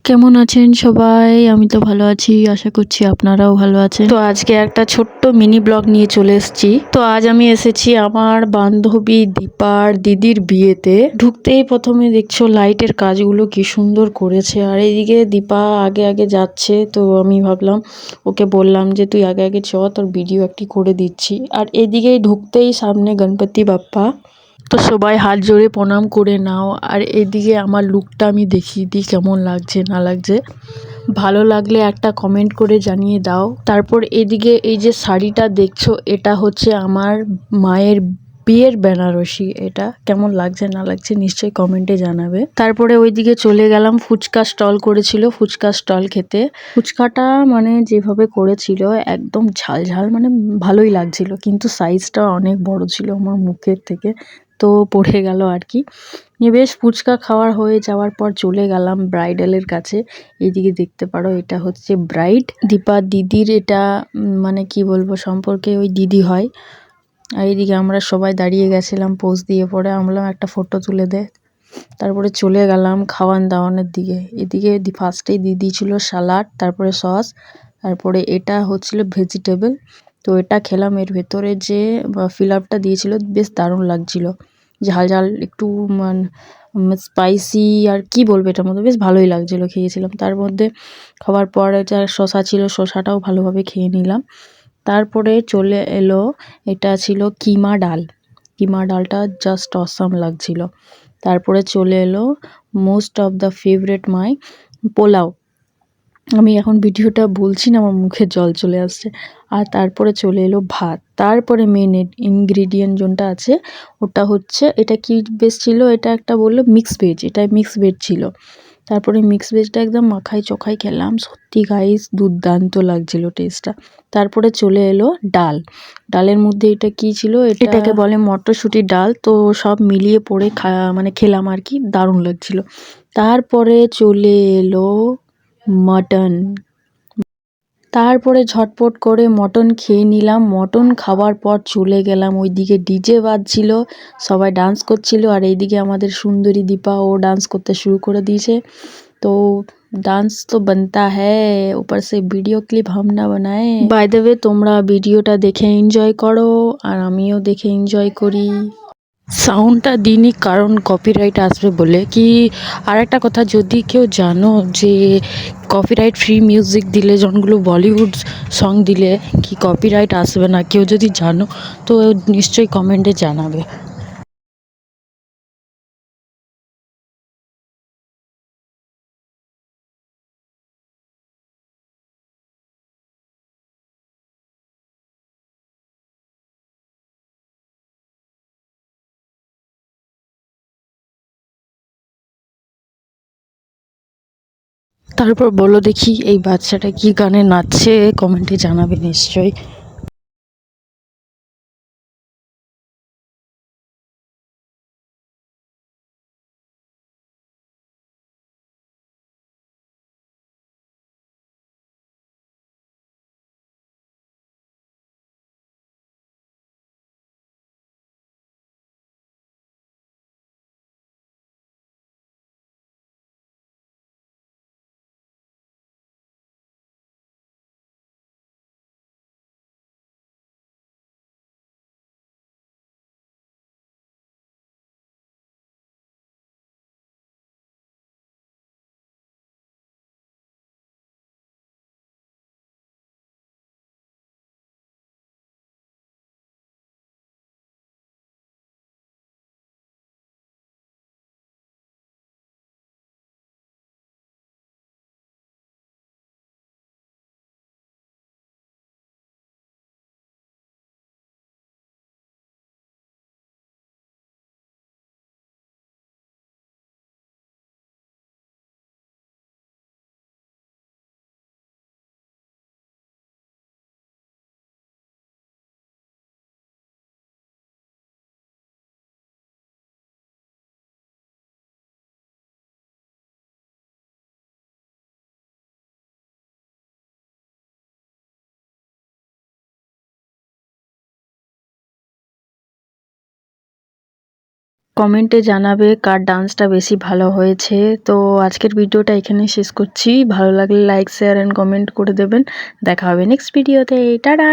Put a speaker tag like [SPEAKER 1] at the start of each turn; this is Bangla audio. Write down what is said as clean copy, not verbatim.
[SPEAKER 1] কেমন আছেন সবাই? আমি তো ভালো আছি, আশা করছি আপনারাও ভালো আছেন। তো আজকে একটা ছোট্ট মিনি ব্লগ নিয়ে চলে এসেছি। তো আজ আমি এসেছি আমার বান্ধবী দীপার দিদির বিয়েতে। ঢুকতেই প্রথমে দেখছো লাইটের কাজগুলো কি সুন্দর করেছে, আর এইদিকে দীপা আগে আগে যাচ্ছে। তো আমি ভাবলাম, ওকে বললাম যে তুই আগে আগে চ, তোর ভিডিও একটি করে দিচ্ছি। আর এদিকেই ঢুকতেই সামনে গণপতি বাপ্পা। তো সবাই হাত জোড়ে প্রণাম করে নাও। আর এদিকে আমার লুকটা আমি দেখিয়ে দিই কেমন লাগছে না লাগছে। ভালো লাগলে একটা কমেন্ট করে জানিয়ে দাও। তারপর এদিকে এই যে শাড়িটা দেখছো, এটা হচ্ছে আমার মায়ের বিয়ের বেনারসি। এটা কেমন লাগছে না লাগছে নিশ্চয়ই কমেন্টে জানাবে। তারপরে ওইদিকে চলে গেলাম, ফুচকা স্টল করেছিল, ফুচকা স্টল খেতে। ফুচকাটা মানে যেভাবে করেছিল একদম ঝাল ঝাল, মানে ভালোই লাগছিল, কিন্তু সাইজটা অনেক বড় ছিল আমার মুখের থেকে, তো পড়ে গেল আর কি। বেশ ফুচকা খাওয়ার হয়ে যাওয়ার পর চলে গেলাম ব্রাইডালের কাছে। এইদিকে দেখতে পারো, এটা হচ্ছে ব্রাইড, দীপা দিদির। এটা মানে কি বলবো, সম্পর্কে ওই দিদি হয়। আর এইদিকে আমরা সবাই দাঁড়িয়ে গেছিলাম পোজ দিয়ে, পরে আমরা একটা ফটো তুলে দে। তারপরে চলে গেলাম খাওয়ান দাওয়ানের দিকে। এদিকে ফার্স্টে দিদি ছিল সালাড, তারপরে সস, তারপরে এটা হচ্ছিল ভেজিটেবল। তো এটা খেলাম, এর ভেতরে যে ফিল আপটা দিয়েছিল বেশ দারুণ লাগছিল, ঝাল ঝাল একটু স্পাইসি, আর কি বলবো, এটার মধ্যে বেশ ভালোই লাগছিল, খেয়েছিলাম। তার মধ্যে খাওয়ার পর এটা শসা ছিল, শসাটাও ভালোভাবে খেয়ে নিলাম। তারপরে চলে এলো, এটা ছিল কিমা ডাল। কিমা ডালটা জাস্ট অসাম লাগছিল। তারপরে চলে এলো মোস্ট অফ দ্য ফেভারেট মাই, পোলাও। আমি এখন ভিডিওটা বলছি না, আমার মুখে জল চলে আসছে। আর তারপরে চলে এলো ভাত। তারপরে মেন ইনগ্রিডিয়েন্ট যোনটা আছে ওটা হচ্ছে, এটা কি বেশ ছিল, এটা একটা বললো মিক্স ভেজ, এটা মিক্স ভেজ ছিল। তারপরে মিক্স ভেজটা একদম মাখাই চোখাই খেলাম, সত্যি গাইস দুর্দান্ত লাগছিল টেস্টটা। তারপরে চলে এলো ডাল। ডালের মধ্যে এটা কি ছিল, এটাকে বলে মটরশুঁটির ডাল। তো সব মিলিয়ে পড়ে মানে খেলাম আর কি, দারুণ লাগছিল। তারপরে চলে এলো মটন। তারপরে ঝটপট করে মটন খেয়ে নিলাম। মটন খাওয়ার পর চলে গেলাম, ওইদিকে ডিজে বাজছিল, সবাই ডান্স করছিল। আর এইদিকে আমাদের সুন্দরী দীপা, ও ডান্স করতে শুরু করে দিয়েছে। তো ডান্স তো বানতা হ্যায়, উপর সে ভিডিও ক্লিপ হাম না বানায়। বাই দ্য ওয়ে, তোমরা ভিডিওটা দেখে এনজয় করো, আর আমিও দেখে এনজয় করি। সাউন্ডটা দিইনি কারণ কপিরাইট আসবে বলে। কি আর একটা কথা, যদি কেউ জানো যে কপিরাইট ফ্রি মিউজিক দিলে, যখনগুলো বলিউড সং দিলে কি কপিরাইট আসবে না, কেউ যদি জানো তো নিশ্চয়ই কমেন্টে জানাবে। তারপর বলো দেখি, এই বাচ্চাটা কি গানে নাচছে, কমেন্টে জানাবে নিশ্চয়ই। কমেন্টে জানাবে কার ডান্সটা বেশি ভালো হয়েছে। তো আজকের ভিডিওটা এখানে শেষ করছি। ভালো লাগলে লাইক শেয়ার এন্ড কমেন্ট করে দেবেন। দেখা হবে নেক্সট ভিডিওতে। টাটা।